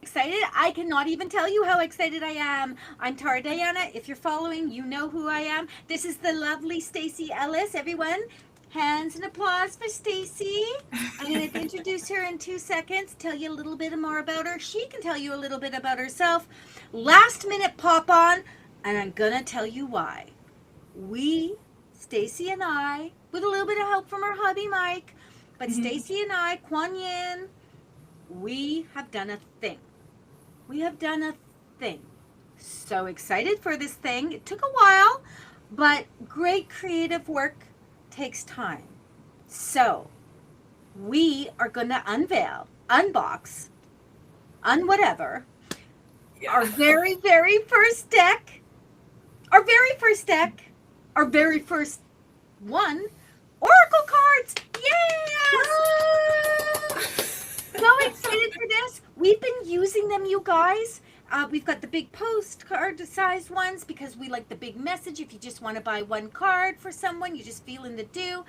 Excited? I cannot even tell you how excited I am. I'm Tara Diana. If you're following, you know who I am. This is the lovely Stacey Ellis. Everyone, hands and applause for Stacey. I'm going to introduce her in 2 seconds, tell you a little bit more about her. She can tell you a little bit about herself. Last minute pop on, and I'm going to tell you why. We, Stacey and I, with a little bit of help from her hubby Mike, but Stacey and I, Kuan Yin, we have done a thing. We have done a thing. So excited for this thing. It took a while, but great creative work takes time. So we are going to unveil, unbox, whatever, our very, very first deck, our very first one, Oracle cards. Yes! So excited for this. We've been using them, you guys. We've got the big postcard size ones because we like the big message. If you just want to buy one card for someone, you just feel in the due.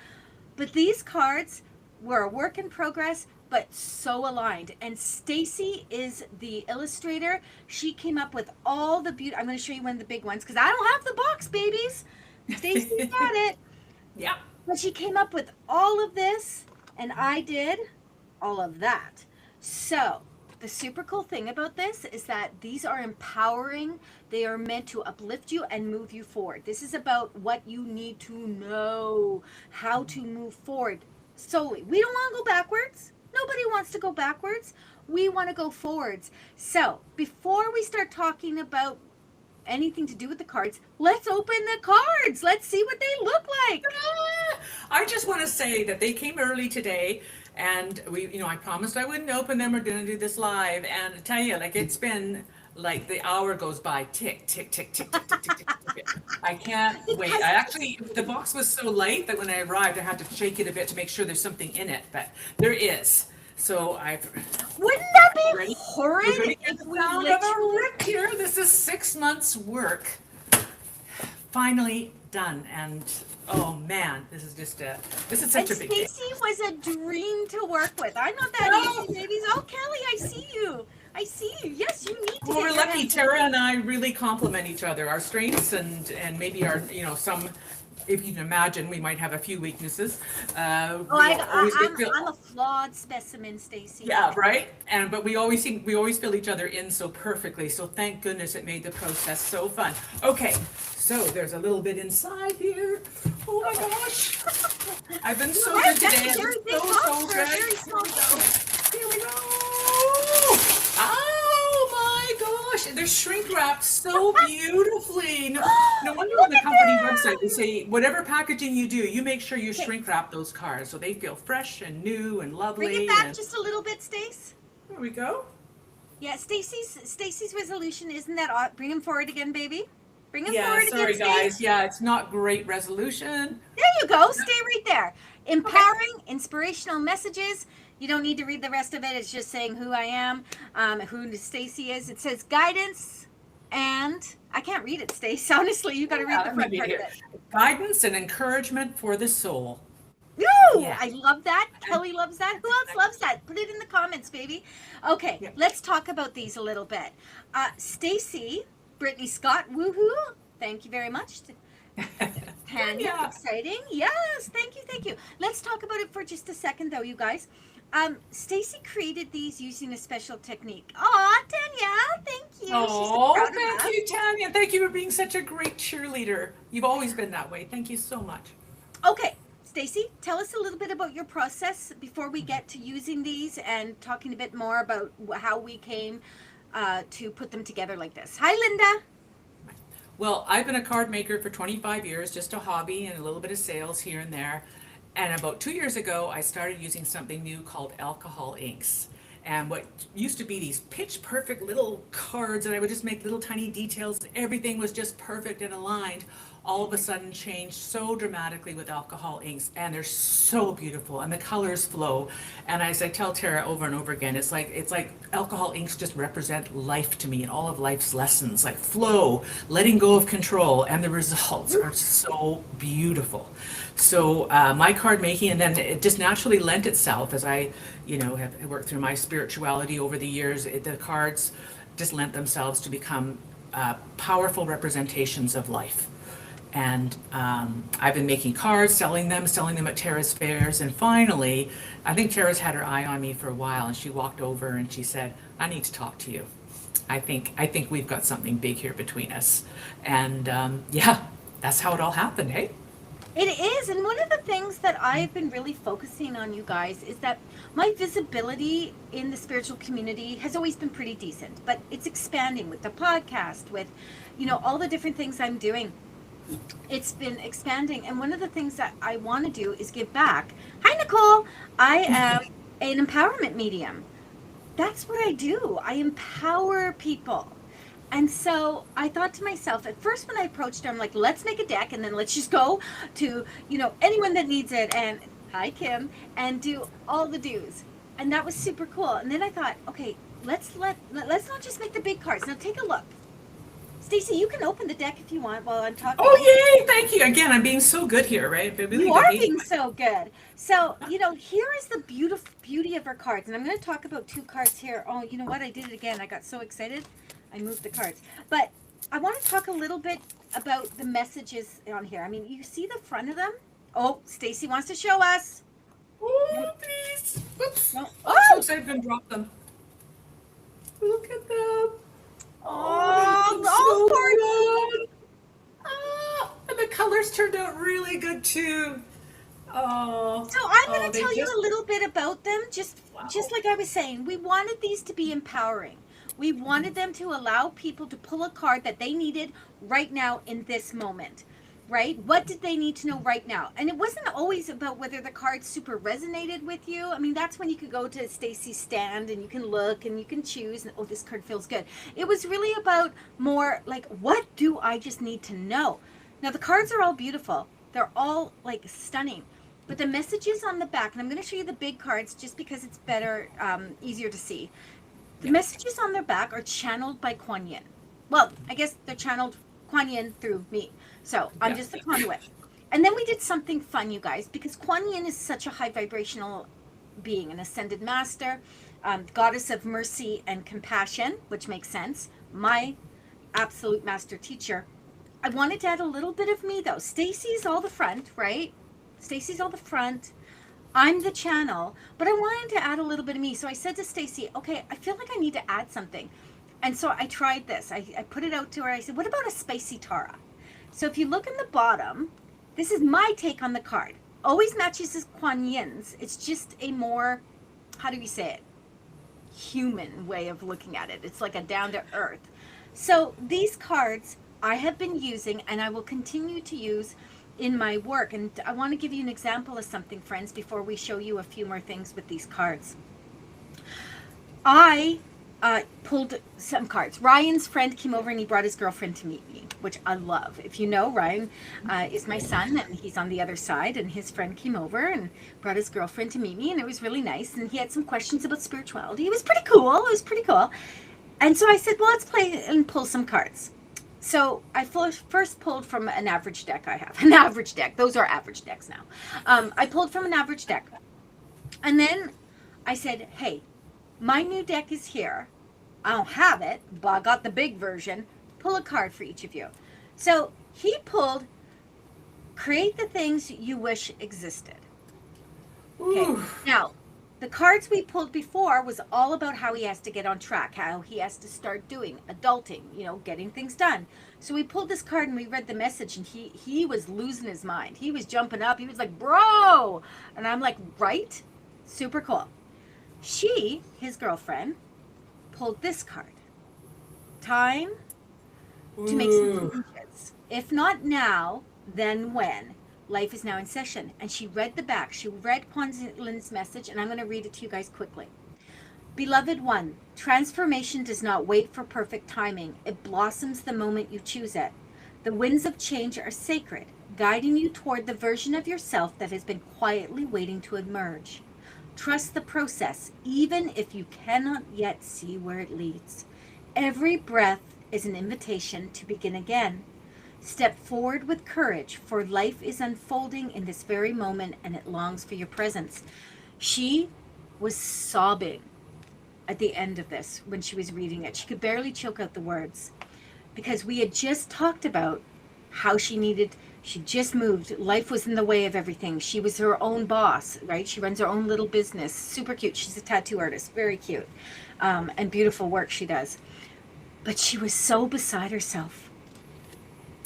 But these cards were a work in progress, but so aligned. And Stacey is the illustrator. She came up with all the beauty. I'm going to show you one of the big ones because I don't have the box, babies. Stacey's got it. Yeah. But she came up with all of this, and I did all of that. So the super cool thing about this is that these are empowering. They are meant to uplift you and move you forward. This is about what you need to know, how to move forward solely. We don't want to go backwards. Nobody wants to go backwards. We want to go forwards. So before we start talking about anything to do with the cards, let's open the cards. Let's see what they look like. I just want to say that they came early today, and I promised I wouldn't open them. We're going to do this live, and I tell you, like, it's been like the hour goes by, tick, tick, tick, tick, tick, tick, tick, tick, tick. I can't wait. The box was so light that when I arrived, I had to shake it a bit to make sure there's something in it, but there is. So wouldn't that be ready? horrid? We're going to get the sound of a rip here. This is 6 months work. Finally done, and oh man, this is such a big day. Stacey was a dream to work with. I'm not that easy, ladies. Oh, Kelly, I see you. Yes, you need to. Well, we're lucky. Tara and I really complement each other. Our strengths and maybe our some. If you can imagine, we might have a few weaknesses. I'm a flawed specimen, Stacey. Yeah, right. But we always fill each other in so perfectly. So thank goodness it made the process so fun. Okay, so there's a little bit inside here. Oh my gosh, I've been so good today. So good. Here we go. Oh my gosh, they're shrink wrapped so beautifully. No wonder on the company website they say whatever packaging you do, you make sure you shrink wrap those cards so they feel fresh and new and lovely. Bring it back just a little bit, Stace. There we go. Yeah, Stacey's resolution isn't that. Bring him forward again, baby. Bring him forward again. Sorry guys. Yeah, it's not great resolution. There you go. Stay right there. Empowering, inspirational messages. You don't need to read the rest of it. It's just saying who I am, who Stacey is. It says guidance, and I can't read it, Stace. Honestly, you got to read the front part of it. Guidance and encouragement for the soul. Ooh, yeah. I love that. Kelly loves that. Who else loves that? Put it in the comments, baby. Okay, let's talk about these a little bit. Stacey, Brittany Scott, woohoo! Thank you very much. Tanya, exciting. Yes, thank you. Let's talk about it for just a second, though, you guys. Stacey created these using a special technique. Aw, Tanya, thank you. Oh, thank you, Tanya. Thank you for being such a great cheerleader. You've always been that way. Thank you so much. Okay, Stacey, tell us a little bit about your process before we get to using these and talking a bit more about how we came to put them together like this. Hi, Linda. Well, I've been a card maker for 25 years, just a hobby and a little bit of sales here and there. And about 2 years ago, I started using something new called alcohol inks. And what used to be these pitch perfect little cards, and I would just make little tiny details. Everything was just perfect and aligned. All of a sudden changed so dramatically with alcohol inks, and they're so beautiful, and the colors flow. And as I tell Tara over and over again, it's like alcohol inks just represent life to me and all of life's lessons, like flow, letting go of control, and the results are so beautiful. So my card making, and then it just naturally lent itself as I have worked through my spirituality over the years. The cards just lent themselves to become powerful representations of life. And I've been making cards, selling them at Tara's fairs. And finally, I think Tara's had her eye on me for a while, and she walked over and she said, "I need to talk to you. I think we've got something big here between us." And yeah, that's how it all happened, hey? It is. And one of the things that I've been really focusing on, you guys, is that my visibility in the spiritual community has always been pretty decent, but it's expanding with the podcast, with, all the different things I'm doing. It's been expanding. And one of the things that I want to do is give back. Hi, Nicole. I am an empowerment medium. That's what I do. I empower people. And so I thought to myself, at first when I approached her, I'm like, let's make a deck and then let's just go to, anyone that needs it. And hi, Kim, and do all the do's. And that was super cool. And then I thought, okay, let's not just make the big cards. Now take a look. Stacey, you can open the deck if you want while I'm talking. Oh, yay! Thank you. Again, I'm being so good here, right? Really you are being so good. So, here is the beauty of our cards. And I'm going to talk about 2 cards here. Oh, you know what? I did it again. I got so excited. I moved the cards. But I want to talk a little bit about the messages on here. I mean, you see the front of them? Oh, Stacey wants to show us. Oh, please. Oops. No. I'm so excited I'm going to drop them. Look at them. Oh, so and the colors turned out really good too. Oh. So I'm going to tell you a little bit about them. Just like I was saying, we wanted these to be empowering. We wanted them to allow people to pull a card that they needed right now in this moment, right? What did they need to know right now? And it wasn't always about whether the card super resonated with you. I mean, that's when you could go to Stacey's stand and you can look and you can choose. And, oh, this card feels good. It was really about more like, what do I just need to know? Now, the cards are all beautiful. They're all like stunning. But the messages on the back, and I'm going to show you the big cards just because it's better, easier to see. The messages on their back are channeled by Kuan Yin. Well, I guess they're channeled Kuan Yin through me. So I'm just a conduit. And then we did something fun, you guys, because Kuan Yin is such a high vibrational being, an ascended master, goddess of mercy and compassion, which makes sense. My absolute master teacher. I wanted to add a little bit of me, though. Stacey's all the front, right? Stacey's all the front. I'm the channel, but I wanted to add a little bit of me. So I said to Stacey, okay, I feel like I need to add something. And so I tried this. I put it out to her. I said, what about a spicy Tara? So if you look in the bottom, this is my take on the card. Always matches as Kuan Yin's. It's just a more, how do we say it? Human way of looking at it. It's like a down to earth. So these cards I have been using and I will continue to use in my work. And I want to give you an example of something, friends, before we show you a few more things with these cards. I pulled some cards. Ryan's friend came over and he brought his girlfriend to meet me, which I love. If you know, Ryan is my son and he's on the other side, and his friend came over and brought his girlfriend to meet me, and it was really nice. And he had some questions about spirituality. It was pretty cool. And so I said, well, let's play and pull some cards. So I first pulled from an average deck I have. An average deck. Those are average decks now. I pulled from an average deck. And then I said, hey, my new deck is here. I don't have it, but I got the big version. Pull a card for each of you. So he pulled, create the things you wish existed. Okay. Ooh. Now, the cards we pulled before was all about how he has to get on track, how he has to start doing adulting, getting things done. So we pulled this card and we read the message, and he was losing his mind. He was jumping up. He was like, bro. And I'm like, right? Super cool. She, his girlfriend, pulled this card. Time to make some changes. If not now, then when? Life is now in session. And she read the back. She read Kuan Yin's message, and I'm going to read it to you guys quickly. Beloved one, transformation does not wait for perfect timing. It blossoms the moment you choose it. The winds of change are sacred, guiding you toward the version of yourself that has been quietly waiting to emerge. Trust the process, even if you cannot yet see where it leads. Every breath is an invitation to begin again. Step forward with courage, for life is unfolding in this very moment, and it longs for your presence. She was sobbing at the end of this when she was reading it. She could barely choke out the words because we had just talked about how she just moved. Life was in the way of everything. She was her own boss, right? She runs her own little business. Super cute. She's a tattoo artist. Very cute. And beautiful work she does. But she was so beside herself.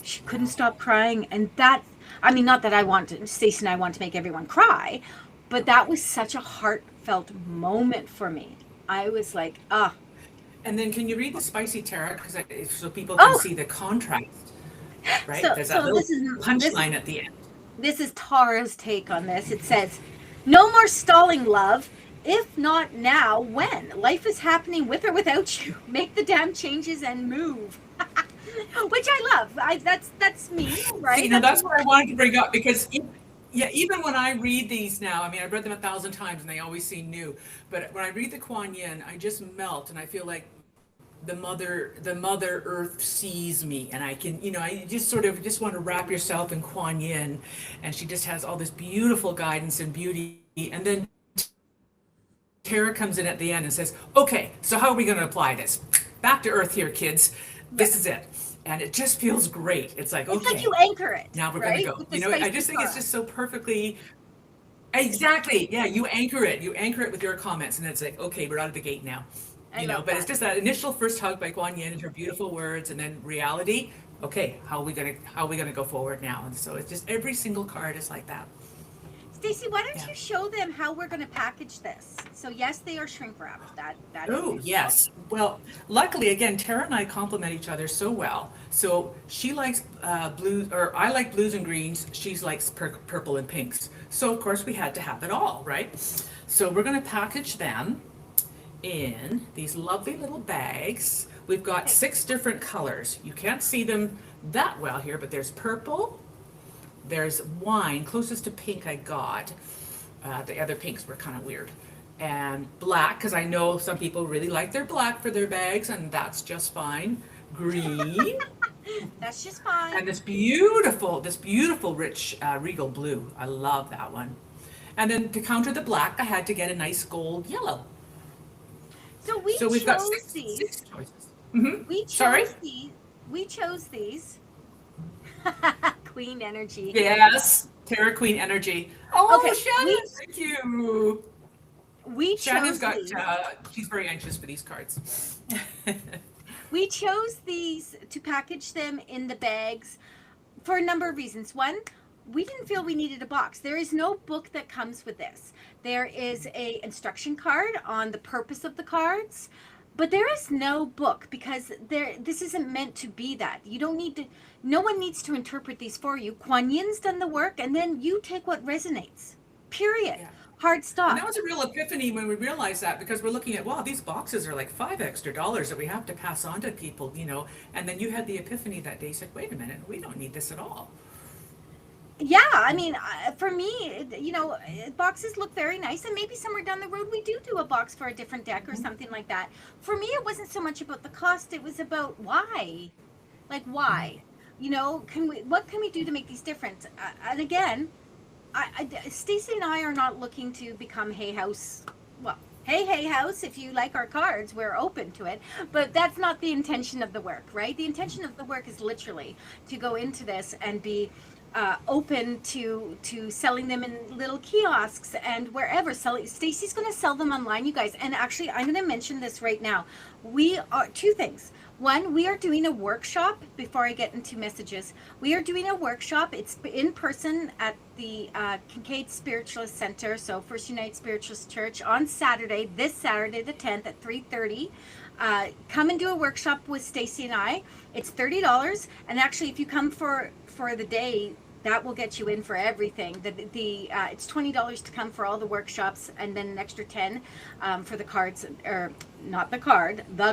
She couldn't stop crying. And that, I mean, not that Stacey and I want to make everyone cry, but that was such a heartfelt moment for me. I was like, ah. And then can you read the spicy tarot? Because so people can see the contrast, right? There's that little punchline at the end. This is Tara's take on this. It says, no more stalling, love. If not now, when? Life is happening with or without you. Make the damn changes and move. Which I love. That's me, right? See, that's what I wanted to bring up because even when I read these now, I mean, I've read them 1,000 times and they always seem new. But when I read the Kuan Yin, I just melt and I feel like the mother earth sees me, and I can, I just want to wrap yourself in Kuan Yin, and she just has all this beautiful guidance and beauty. And then Tara comes in at the end and says, okay, so how are we going to apply this? Back to earth here, kids. This is it. And it just feels great. It's like, okay. It's like you anchor it. Now we're right? going to go. I just think it's just so perfectly. Exactly. Yeah, you anchor it. You anchor it with your comments, and it's like, okay, we're out of the gate now. But it's just that initial first hug by Kuan Yin and her beautiful words, and then reality. Okay, how are we gonna go forward now? And so it's just every single card is like that. Stacey, why don't you show them how we're going to package this? So yes, they are shrink wrapped. That Oh, yes. Well, luckily, again, Tara and I complement each other so well. So she likes blues, or I like blues and greens. She likes purple and pinks. So of course we had to have it all, right? So we're going to package them in these lovely little bags. We've got 6 different colors. You can't see them that well here, but there's purple. There's wine, closest to pink I got. The other pinks were kind of weird. And black, because I know some people really like their black for their bags, and that's just fine. Green. That's just fine. And this beautiful rich regal blue. I love that one. And then to counter the black, I had to get a nice gold yellow. So we've got six choices. Mm-hmm. We chose these. Queen energy. Yes, Tara Queen energy. Oh, okay, Shannon, thank you. Shannon's got. She's very anxious for these cards. We chose these to package them in the bags for a number of reasons. One, we didn't feel we needed a box. There is no book that comes with this. There is a instruction card on the purpose of the cards, but there is no book because this isn't meant to be that. You don't need to. No one needs to interpret these for you. Kuan Yin's done the work, and then you take what resonates. Period. Yeah. Hard stop. And that was a real epiphany when we realized that, because we're looking at, wow, these boxes are like $5 extra that we have to pass on to people, And then you had the epiphany that day. You said, wait a minute, we don't need this at all. Yeah, I mean, for me, boxes look very nice, and maybe somewhere down the road we do a box for a different deck or something like that. For me, it wasn't so much about the cost; it was about why, like why, what can we do to make these different? And again, Stacey and I are not looking to become Hay House. Well, Hay House, if you like our cards, we're open to it, but that's not the intention of the work, right? The intention of the work is literally to go into this and be open to selling them in little kiosks and wherever. Stacey's going to sell them online, you guys. And actually, I'm going to mention this right now. We are 2 things. One, we are doing a workshop. Before I get into messages, we are doing a workshop. It's in person at the Kincaid Spiritualist Center, so First United Spiritualist Church, on Saturday, this Saturday the 10th at 3:30. Come and do a workshop with Stacey and I. It's $30, and actually, if you come for the day, that will get you in for everything. It's $20 to come for all the workshops, and then an extra $10 for the cards, or not the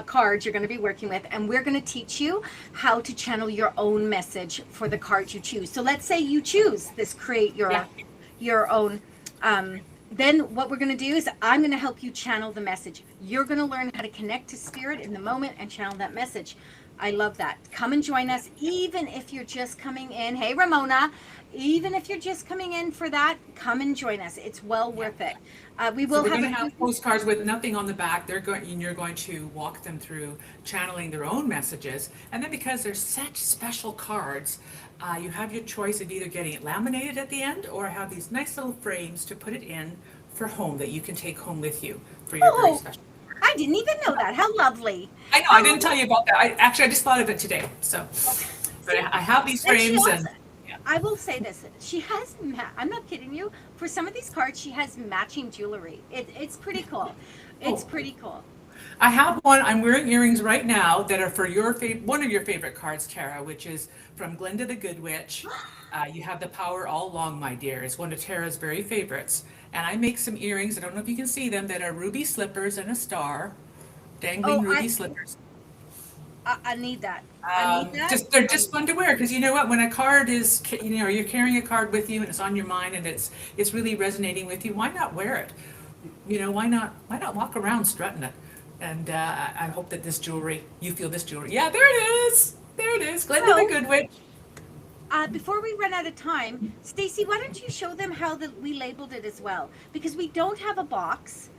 cards you're going to be working with. And we're going to teach you how to channel your own message for the cards you choose. So let's say you choose this, create your own. Then what we're going to do is I'm going to help you channel the message. You're going to learn how to connect to spirit in the moment and channel that message. I love that. Come and join us, even if you're just coming in. Hey, Ramona, even if you're just coming in for that, come and join us. It's well worth it. We So will we're have going to a have postcards with nothing on the back. They're going, and you're going to walk them through channeling their own messages. And then because they're such special cards, you have your choice of either getting it laminated at the end or have these nice little frames to put it in for home that you can take home with you for your very Oh, special. I didn't even know that. How lovely. I know, I didn't tell you about that. I just thought of it today. So, but I have these And she frames also, and I will say this. She has, I'm not kidding you. For some of these cards, she has matching jewelry. It's pretty cool. It's Oh. pretty cool. I have one. I'm wearing earrings right now that are for your one of your favorite cards, Tara, which is from Glinda the Good Witch. You have the power all along, my dear. It's one of Tara's very favorites. And I make some earrings. I don't know if you can see them that are ruby slippers and a star, dangling Oh, ruby slippers. I need that. I need that. Just they're just fun to wear because you know what? When a card is, you're carrying a card with you and it's on your mind and it's really resonating with you. Why not wear it? Why not walk around strutting it? And I hope that this jewelry, you feel this jewelry. Yeah, there it is. There it is. Glinda the Good Witch. Before we run out of time, Stacy, why don't you show them how we labeled it as well? Because we don't have a box,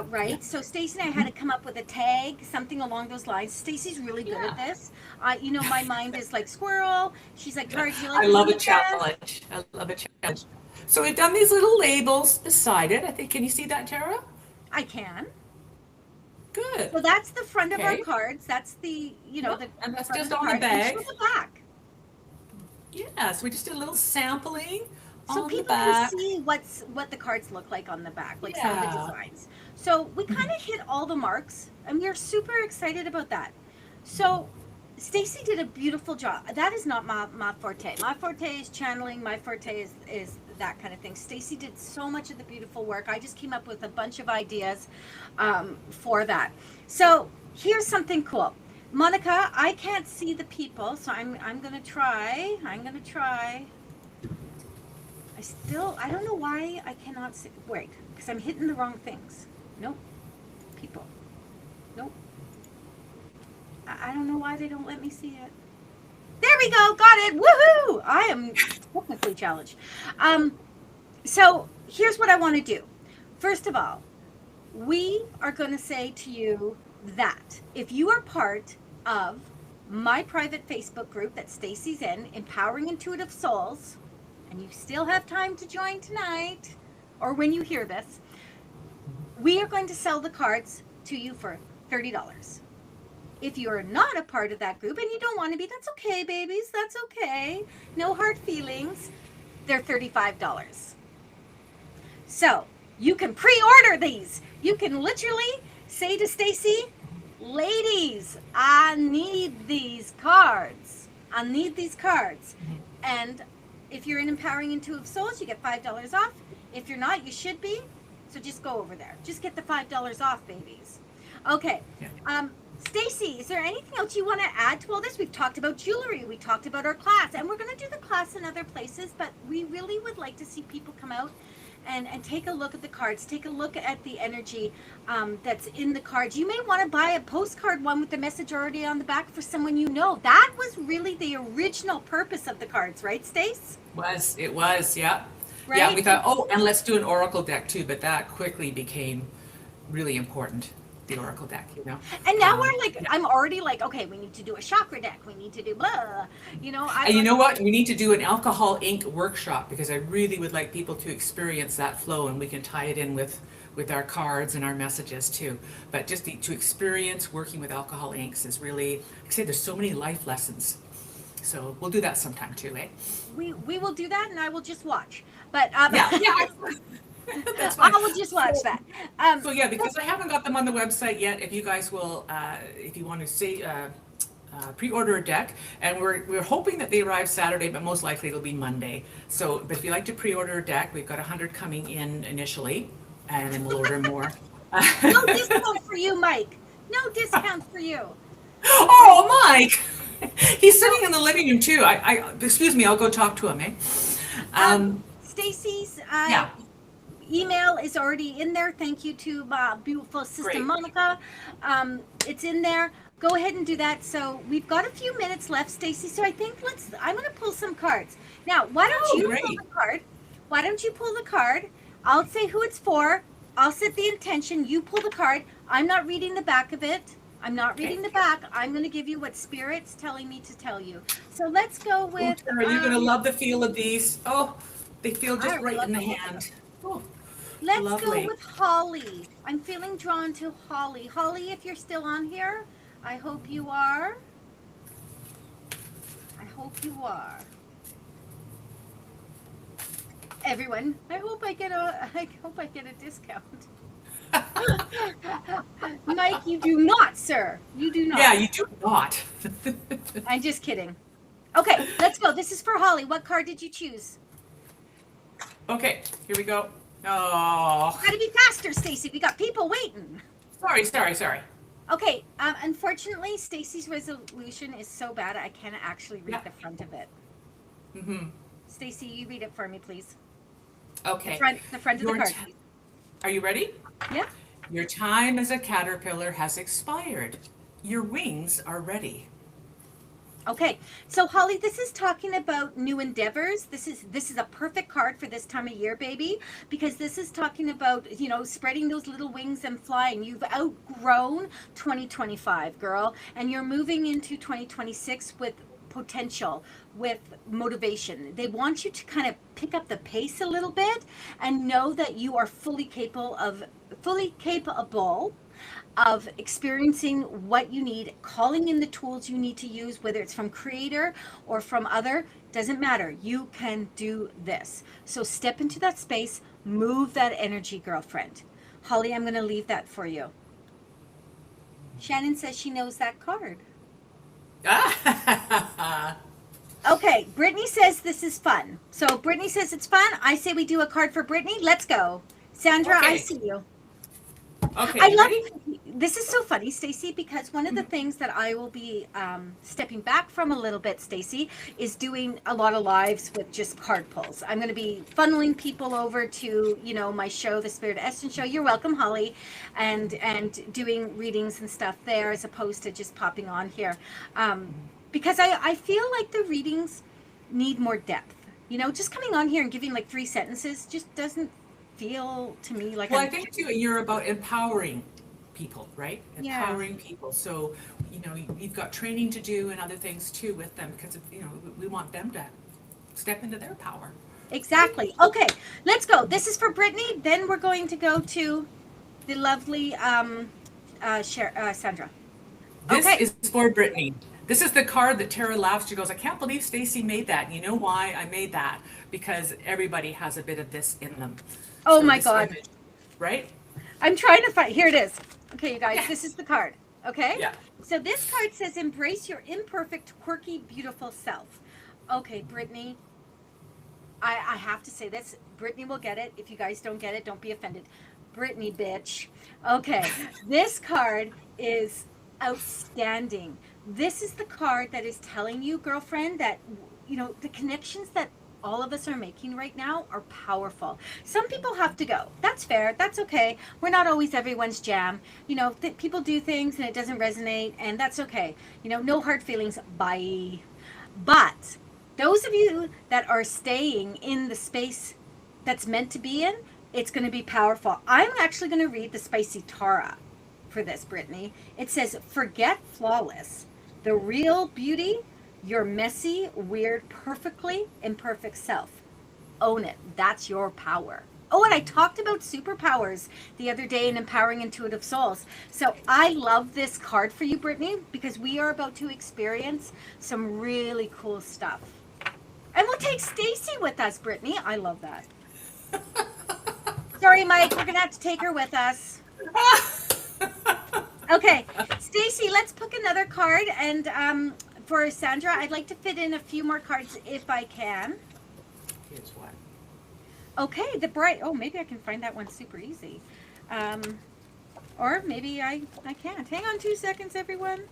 right? Yeah. So Stacy and I had to come up with a tag, something along those lines. Stacy's really good at this. My mind is like squirrel. She's like, Tara, do you like I love a pizza?" challenge. I love a challenge. So we've done these little labels beside it. I think, can you see that, Tara? I can. Good. So that's the front of our Okay. cards. That's the, the And that's front just of on the card. And bag. show the back. Yes, we just did a little sampling So on the people back. can see what the cards look like on the back, like some of the Yeah. designs. So we kind of hit all the marks, and we're super excited about that. So Stacy did a beautiful job. That is not my forte. My forte is channeling. My forte is that kind of thing. Stacy did so much of the beautiful work. I just came up with a bunch of ideas for that. So here's something cool. Monica, I can't see the people, so I'm gonna try. I don't know why I cannot see. Wait, because I'm hitting the wrong things. Nope. People. Nope. I don't know why they don't let me see it. There we go. Got it. Woohoo! I am technically challenged. So here's what I want to do. First of all, we are going to say to you that if you are part of my private Facebook group that Stacy's in, Empowering Intuitive Souls, and you still have time to join tonight or when you hear this, we are going to sell the cards to you for $30. If you're not a part of that group and you don't want to be, that's okay, babies. That's okay. No hard feelings. They're $35. So you can pre-order these. You can literally say to Stacy, ladies, I need these cards. I need these cards. And if you're in Empowering Intuitive Souls, you get $5 off. If you're not, you should be. So just go over there. Just get the $5 off, babies. Okay. Yeah. Stacy, is there anything else you want to add to all this? We've talked about jewelry. We talked about our class. And we're going to do the class in other places. But we really would like to see people come out and take a look at the cards. Take a look at the energy that's in the cards. You may want to buy a postcard one with the message already on the back for someone you know. That was really the original purpose of the cards, right, Stace? It was, yeah. Right? Yeah, we thought, and let's do an oracle deck too, but that quickly became really important, the oracle deck, And now we're like, yeah. I'm already like, okay, we need to do a chakra deck. We need to do blah, And you know what? We need to do an alcohol ink workshop because I really would like people to experience that flow, and we can tie it in with our cards and our messages too. But just to experience working with alcohol inks is really, like I say, there's so many life lessons. So we'll do that sometime too, eh? We will do that, and I will just watch. But yeah. That's fine. I will just watch that. So yeah, because I haven't got them on the website yet. If you guys will, if you want to say pre-order a deck, and we're hoping that they arrive Saturday, but most likely it'll be Monday. So, but if you like to pre-order a deck, we've got 100 coming in initially, and then we'll order more. No discount for you, Mike. No discount for you. Oh, Mike! He's sitting in the living room too. Excuse me, I'll go talk to him, eh? Stacy's, yeah. email is already in there. Thank you to beautiful sister Great. Monica. It's in there. Go ahead and do that. So we've got a few minutes left, Stacy. So I think I'm going to pull some cards. Now, why don't you pull the card? Why don't you pull the card? I'll say who it's for. I'll set the intention. You pull the card. I'm not reading the back of it. I'm not reading the back. I'm going to give you what Spirit's telling me to tell you. So let's go with... Are you going to love the feel of these? Oh, they feel just right in the hand. Oh, let's lovely. go with Holly. I'm feeling drawn to Holly. Holly, if you're still on here, I hope you are. I hope you are. Everyone, I hope I get a discount. Mike, you do not, sir. You do not. Yeah, you do not. I'm just kidding. Okay, let's go. This is for Holly. What card did you choose? Okay, here we go. Oh. Gotta be faster, Stacy. We got people waiting. Sorry. Okay, unfortunately, Stacy's resolution is so bad I can't actually read the front of it. Mm-hmm. Stacy, you read it for me, please. Okay. The front of the card. Are you ready? Yeah. Your time as a caterpillar has expired. Your wings are ready. Okay, so Holly, this is talking about new endeavors. This is a perfect card for this time of year, baby, because this is talking about, spreading those little wings and flying. You've outgrown 2025, girl, and you're moving into 2026 with potential, with motivation. They want you to kind of pick up the pace a little bit and know that you are fully capable of experiencing what you need, calling in the tools you need to use, whether it's from creator or from other, doesn't matter. You can do this. So step into that space, move that energy, girlfriend. Holly, I'm going to leave that for you. Shannon says she knows that card. Okay, Brittany says this is fun. So Brittany says it's fun. I say we do a card for Brittany. Let's go. Sandra, Okay. I see you. Okay. I love this is so funny, Stacy, because one of the things that I will be stepping back from a little bit, Stacy, is doing a lot of lives with just card pulls. I'm going to be funneling people over to, my show, the Spirit Essence Show. You're welcome, Holly, and doing readings and stuff there as opposed to just popping on here. Because I feel like the readings need more depth. Just coming on here and giving like 3 sentences just doesn't feel to me like. Well, I think too, you're about empowering people, right? Yeah. Empowering people. So, you've got training to do and other things too with them because, we want them to step into their power. Exactly. Okay, let's go. This is for Brittany. Then we're going to go to the lovely Sandra. This Okay. is for Brittany. This is the card that Tara laughs. She goes, I can't believe Stacy made that. And you know why I made that? Because everybody has a bit of this in them. Oh So my this God. image, right? I'm trying to find. Here it is. Okay, you guys, this is the card. Okay? Yeah. So this card says, embrace your imperfect, quirky, beautiful self. Okay, Brittany, I have to say this. Brittany will get it. If you guys don't get it, don't be offended. Brittany, bitch. Okay, this card is outstanding. This is the card that is telling you, girlfriend, that, the connections that all of us are making right now are powerful. Some people have to go. That's fair. That's okay. We're not always everyone's jam. People do things and it doesn't resonate, and that's okay. No hard feelings. Bye. But those of you that are staying in the space that's meant to be in, it's going to be powerful. I'm actually going to read the Spicy Tara for this, Brittany. It says, forget flawless. The real beauty, your messy, weird, perfectly imperfect self. Own it. That's your power. Oh, and I talked about superpowers the other day in Empowering Intuitive Souls. So I love this card for you, Brittany, because we are about to experience some really cool stuff. And we'll take Stacy with us, Brittany. I love that. Sorry, Mike. We're going to have to take her with us. Okay, Stacy, let's pick another card. And for Sandra, I'd like to fit in a few more cards if I can. Here's one. Okay, the bright. Oh, maybe I can find that one super easy. Or maybe I can't. Hang on 2 seconds, everyone.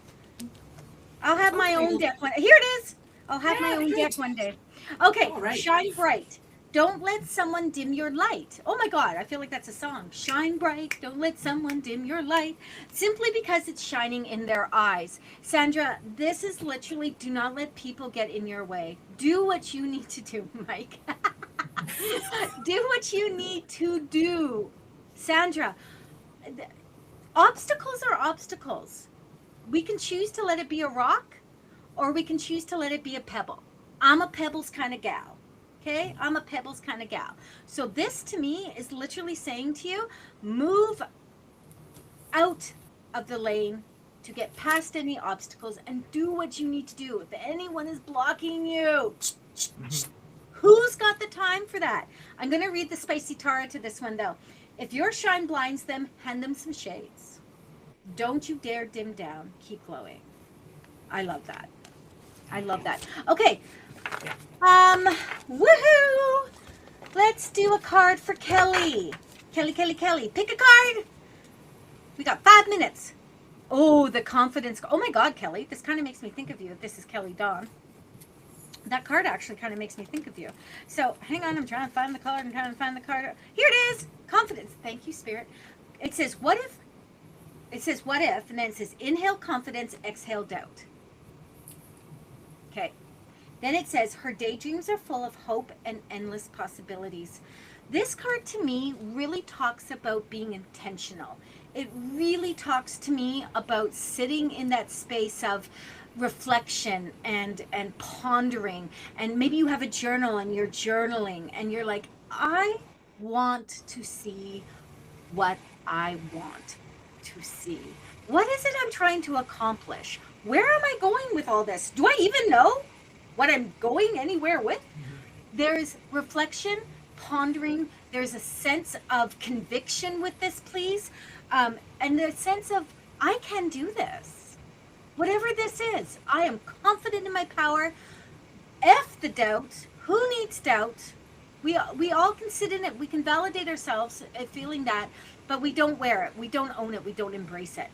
I'll have my own deck one. Here it is. I'll have my own deck one day. Okay, All right. Shine Bright. Don't let someone dim your light. Oh my God, I feel like that's a song. Shine bright, don't let someone dim your light. Simply because it's shining in their eyes. Sandra, this is literally do not let people get in your way. Do what you need to do, Mike. Do what you need to do. Sandra, obstacles are obstacles. We can choose to let it be a rock or we can choose to let it be a pebble. I'm a pebbles kind of gal. Okay? I'm a pebbles kind of gal. So this to me is literally saying to you, move out of the lane to get past any obstacles and do what you need to do. If anyone is blocking you, who's got the time for that? I'm going to read the spicy Tara to this one though. If your shine blinds them, hand them some shades. Don't you dare dim down. Keep glowing. I love that. I love that. Okay. Woohoo! Let's do a card for Kelly. Kelly. Pick a card. We got 5 minutes. Oh, the confidence. Oh my God, Kelly. This kind of makes me think of you. If this is Kelly Dawn. That card actually kind of makes me think of you. So hang on. I'm trying to find the card. Here it is. Confidence. Thank you, Spirit. It says, what if? It says, what if? And then it says, inhale confidence, exhale doubt. Okay. Then it says, her daydreams are full of hope and endless possibilities. This card to me really talks about being intentional. It really talks to me about sitting in that space of reflection and pondering. And maybe you have a journal and you're journaling and you're like, I want to see what I want to see. What is it I'm trying to accomplish? Where am I going with all this? Do I even know what I'm going anywhere with? There's reflection, pondering. There's a sense of conviction with this, please. And the sense of, I can do this. Whatever this is, I am confident in my power. F the doubt. Who needs doubt? We all can sit in it. We can validate ourselves at feeling that, but we don't wear it. We don't own it. We don't embrace it.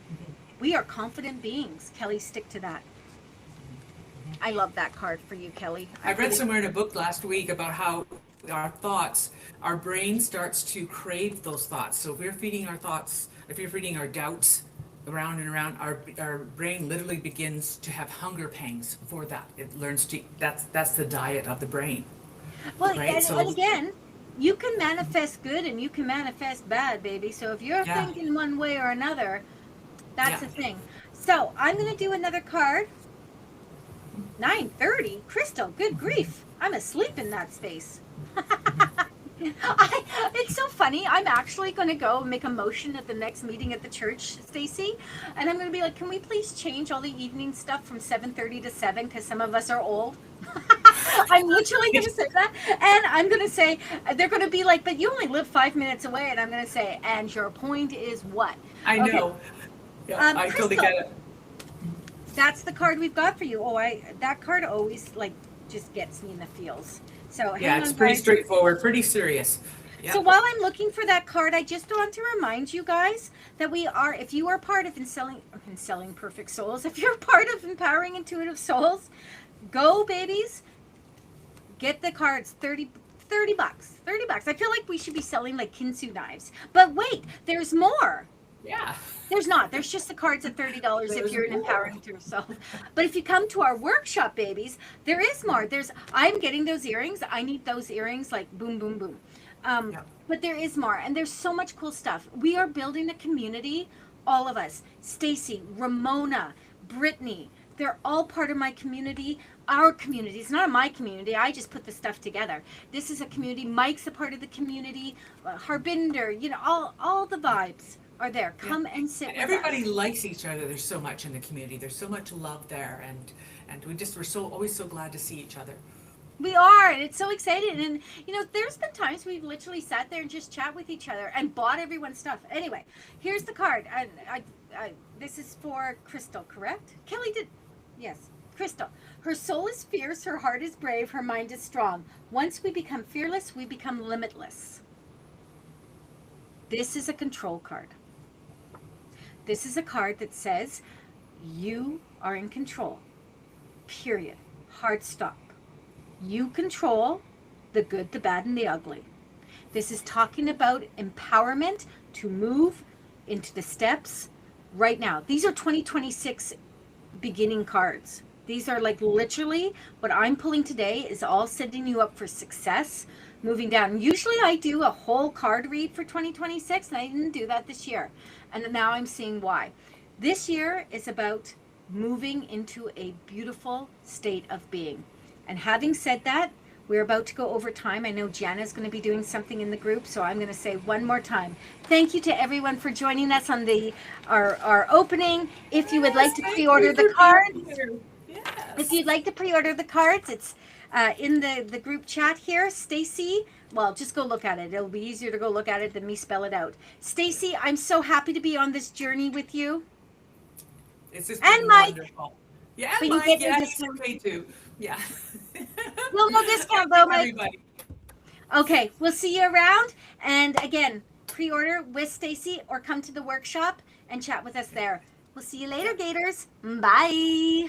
We are confident beings. Kelly, stick to that. I love that card for you, Kelly. I read somewhere in a book last week about how our thoughts, our brain starts to crave those thoughts. So if we're feeding our thoughts, if you're feeding our doubts around and around, our brain literally begins to have hunger pangs for that. It learns to, that's the diet of the brain. Well, right? and again, you can manifest good and you can manifest bad, baby. So if you're thinking one way or another, that's the thing. So I'm going to do another card. 9:30, Crystal, good grief. I'm asleep in that space. It's so funny. I'm actually going to go make a motion at the next meeting at the church, Stacy. And I'm going to be like, can we please change all the evening stuff from 7:30 to 7 because some of us are old. I'm literally going to say that. And I'm going to say, they're going to be like, but you only live 5 minutes away. And I'm going to say, and your point is what? I know. Okay. Yeah, I totally get it. That's the card we've got for you. That card always just gets me in the feels. So yeah, it's pretty straightforward, pretty serious. Yep. So while I'm looking for that card, I just want to remind you guys that if you are part of selling perfect souls, if you're part of empowering intuitive souls, go babies, get the cards. $30. $30. I feel like we should be selling like Kinsu knives. But wait, there's more. Yeah. There's not. There's just the cards at $30 if you're an empowering to yourself. But if you come to our workshop, babies, there is more. I'm getting those earrings. I need those earrings like boom, boom, boom. But there is more. And there's so much cool stuff. We are building a community, all of us. Stacy, Ramona, Brittany, they're all part of my community. Our community. It's not my community. I just put the stuff together. This is a community. Mike's a part of the community. Harbinder, all the vibes are there. Come and sit with everybody us. Likes each other. There's so much in the community. There's so much love there, and we're always so glad to see each other. We are, and it's so exciting. And there's been times we've literally sat there and just chat with each other and bought everyone's stuff. Anyway, here's the card. This is for Crystal, correct? Kelly did, yes. Crystal. Her soul is fierce. Her heart is brave. Her mind is strong. Once we become fearless, we become limitless. This is a control card. This is a card that says you are in control. Period. Hard stop. You control the good, the bad, and the ugly. This is talking about empowerment to move into the steps right now. These are 2026 beginning cards. These are like literally what I'm pulling today is all setting you up for success, moving down. Usually I do a whole card read for 2026, and I didn't do that this year. And now I'm seeing why. This year is about moving into a beautiful state of being. And having said that, we're about to go over time. I know Jana's going to be doing something in the group, so I'm going to say one more time. Thank you to everyone for joining us on our opening. If you would like to pre-order the cards, if you'd like to pre-order the cards, it's in the group chat here. Stacy, well, just go look at it. It'll be easier to go look at it than me spell it out. Stacy, I'm so happy to be on this journey with you. It's just and Mike. Wonderful. Yeah, But Mike. Yeah, he's okay too. Yeah. Well, no discount though, Mike. Everybody. Okay, we'll see you around. And again, pre-order with Stacy or come to the workshop and chat with us there. We'll see you later, Gators. Bye.